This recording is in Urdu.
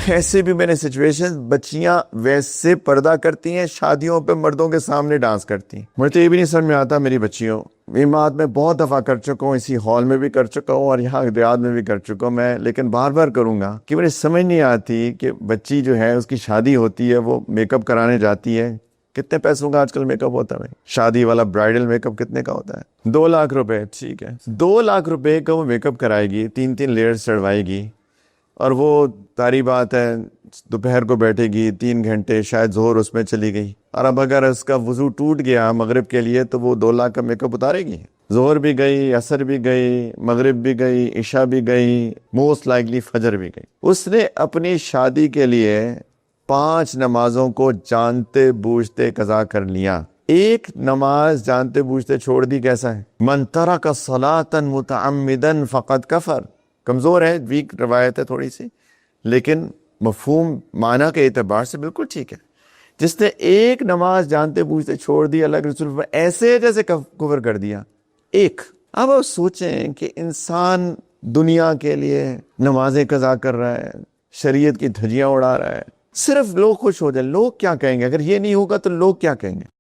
ایسے بھی میں نے سچویشن، بچیاں ویسے پردہ کرتی ہیں شادیوں پہ مردوں کے سامنے ڈانس کرتی ہیں. مجھے تو یہ بھی نہیں سمجھ میں آتا میری بچیوں، یہ بات میں بہت دفعہ کر چکا ہوں، اسی ہال میں بھی کر چکا ہوں اور یہاں دیہات میں بھی کر چکا ہوں میں، لیکن بار بار کروں گا کہ مجھے سمجھ نہیں آتی کہ بچی جو ہے اس کی شادی ہوتی ہے، وہ میک اپ کرانے جاتی ہے. کتنے پیسوں کا آج کل میک اپ ہوتا ہے؟ شادی والا برائڈل میک اپ کتنے کا ہوتا ہے؟ 2 لاکھ روپے. ٹھیک ہے، 2 لاکھ روپے کا وہ میک اپ کرائے گی، 3 لیئر چڑھوائے گی، اور وہ ساری بات ہے دوپہر کو بیٹھے گی 3 گھنٹے، شاید ظہر اس میں چلی گئی، اور اب اگر اس کا وضو ٹوٹ گیا مغرب کے لیے تو وہ 2 لاکھ کا میک اپ اتارے گی؟ ظہر بھی گئی، عصر بھی گئی، مغرب بھی گئی، عشاء بھی گئی، موسٹ لائکلی فجر بھی گئی. اس نے اپنی شادی کے لیے 5 نمازوں کو جانتے بوجھتے قضا کر لیا. ایک نماز جانتے بوجھتے چھوڑ دی، کیسا ہے؟ من ترک صلاۃ متعمدا فقد کفر. کمزور ہے، ویک روایت ہے تھوڑی سی، لیکن مفہوم معنی کے اعتبار سے بالکل ٹھیک ہے. جس نے ایک نماز جانتے بوجھتے چھوڑ دی، اللہ کے رسول ایسے جیسے کفر کر دیا. ایک. اب آپ سوچیں کہ انسان دنیا کے لیے نمازیں قضا کر رہا ہے، شریعت کی دھجیاں اڑا رہا ہے، صرف لوگ خوش ہو جائیں. لوگ کیا کہیں گے؟ اگر یہ نہیں ہوگا تو لوگ کیا کہیں گے؟